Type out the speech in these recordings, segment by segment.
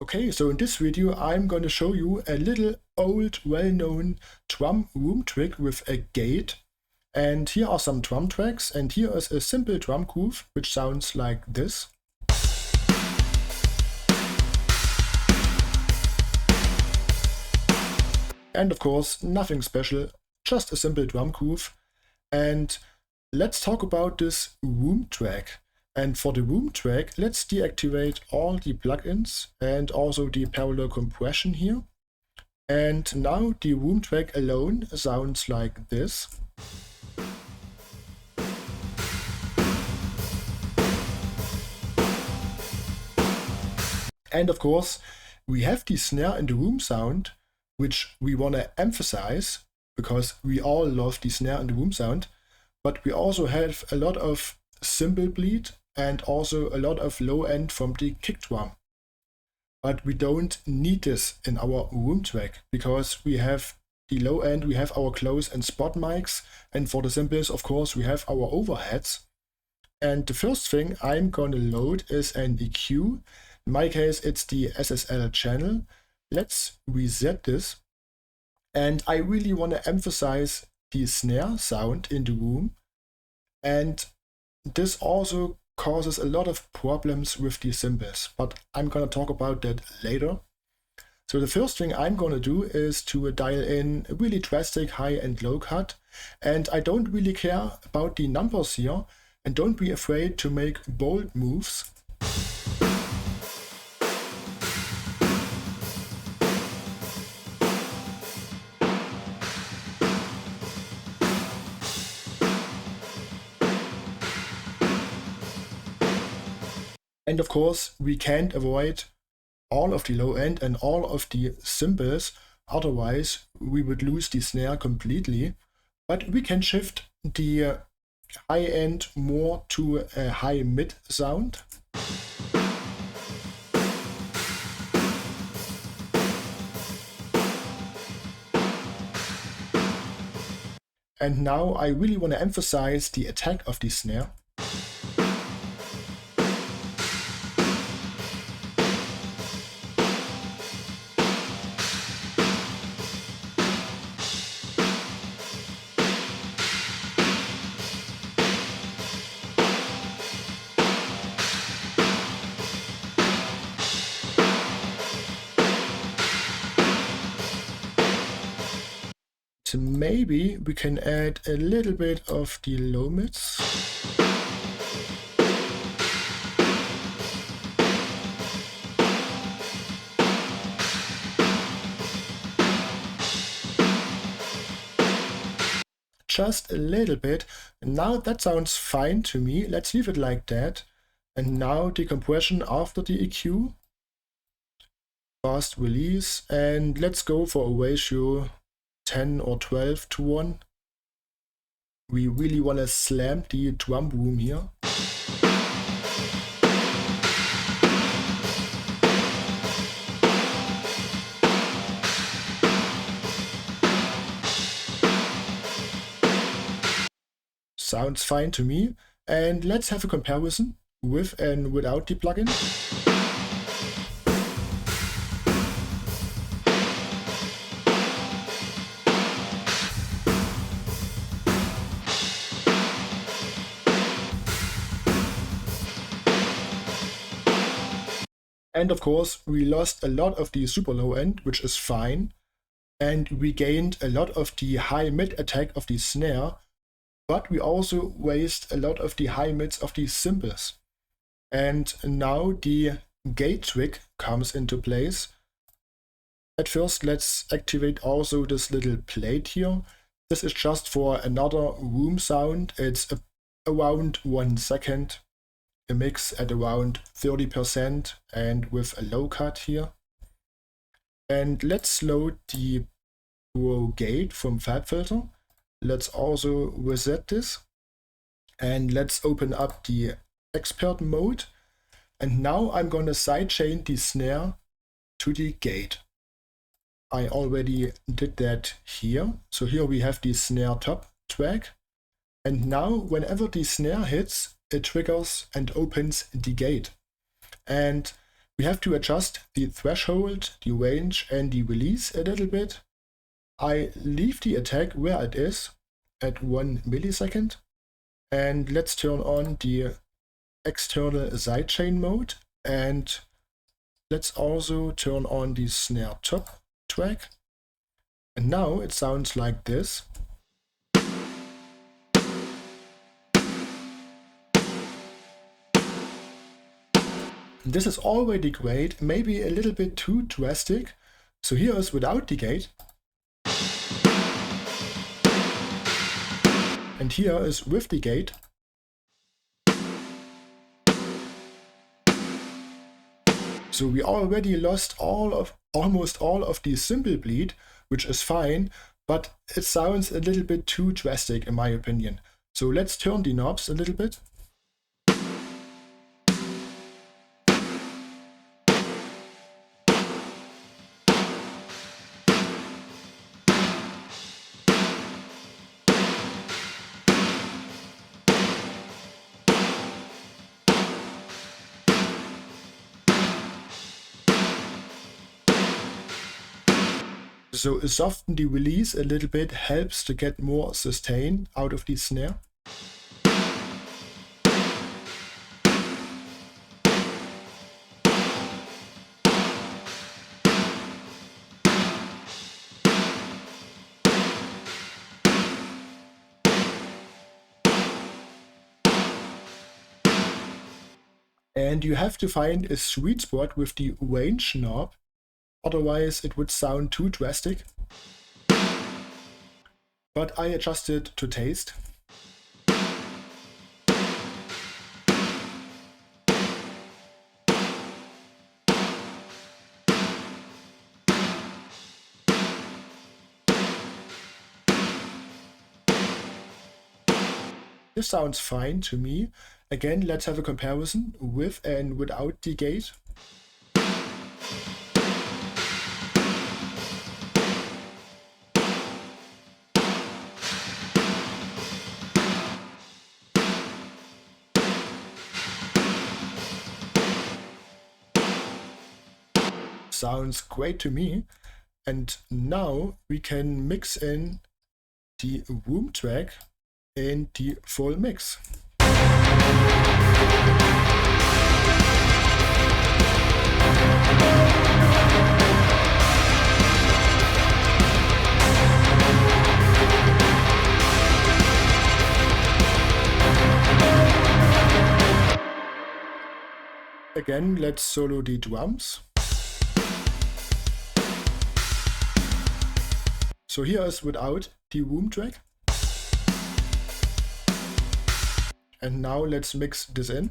Okay, so in this video I'm gonna show you a little old well-known drum room trick with a gate. And here are some drum tracks, and here is a simple drum groove which sounds like this. And of course nothing special, just a simple drum groove. And let's talk about this room track. And for the room track, let's deactivate all the plugins and also the parallel compression here. And now the room track alone sounds like this. And of course, we have the snare in the room sound, which we want to emphasize because we all love the snare in the room sound. But we also have a lot of cymbal bleed and also a lot of low end from the kick drum. But we don't need this in our room track because we have the low end, we have our close and spot mics, and for the cymbals, of course, we have our overheads. And the first thing I'm gonna load is an EQ. In my case, it's the SSL Channel. Let's reset this. And I really want to emphasize the snare sound in the room. And this also causes a lot of problems with the cymbals, but I'm gonna talk about that later. So the first thing I'm gonna do is to dial in a really drastic high and low cut, and I don't really care about the numbers here, and don't be afraid to make bold moves. And of course, we can't avoid all of the low end and all of the cymbals, otherwise we would lose the snare completely. But we can shift the high end more to a high mid sound. And now I really want to emphasize the attack of the snare. So maybe we can add a little bit of the low mids. Just a little bit. Now that sounds fine to me. Let's leave it like that. And now the compression after the EQ. Fast release. And let's go for a ratio 10 or 12 to 1. We really want to slam the drum room here. Sounds fine to me. And let's have a comparison with and without the plugin. And of course, we lost a lot of the super low end, which is fine. And we gained a lot of the high mid attack of the snare, but we also waste a lot of the high mids of the cymbals. And now the gate trick comes into place. At first, let's activate also this little plate here. This is just for another room sound. It's around 1 second. A mix at around 30% and with a low cut here. And let's load the Pro gate from FabFilter. Let's also reset this. And let's open up the expert mode. And now I'm gonna sidechain the snare to the gate. I already did that here. So here we have the snare top track. And now whenever the snare hits, it triggers and opens the gate. And We have to adjust the threshold, the range and the release a little bit. I leave the attack where it is at 1 millisecond, and let's turn on the external sidechain mode, and let's also turn on the snare top track. And now it sounds like this. This is already great, maybe a little bit too drastic. So here is without the gate. And here is with the gate. So we already lost almost all of the cymbal bleed, which is fine, but it sounds a little bit too drastic in my opinion. So let's turn the knobs a little bit. So soften the release a little bit helps to get more sustain out of the snare. And you have to find a sweet spot with the range knob. Otherwise it would sound too drastic. But I adjusted to taste. This sounds fine to me. Again, let's have a comparison with and without the gate. Sounds great to me. And now we can mix in the room track in the full mix. Again, let's solo the drums. So here is without the room track. And now let's mix this in.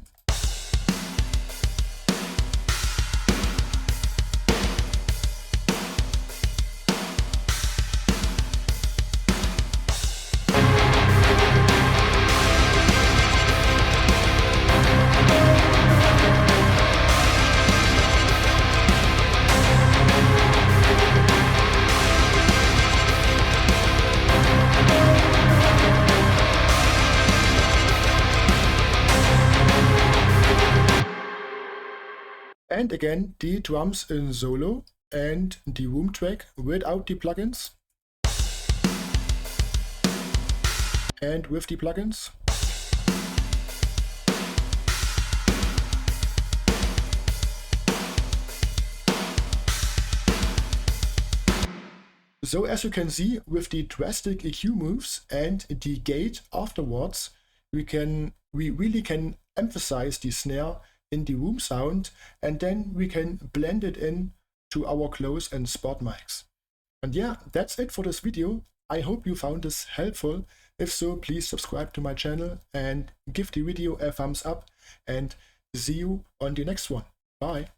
And again, the drums in solo and the room track without the plugins. And with the plugins. So as you can see, with the drastic EQ moves and the gate afterwards, we really can emphasize the snare in the room sound, and then we can blend it in to our close and spot mics. And yeah, that's it for this video. I hope you found this helpful. If so, please subscribe to my channel and give the video a thumbs up, and see you on the next one. Bye.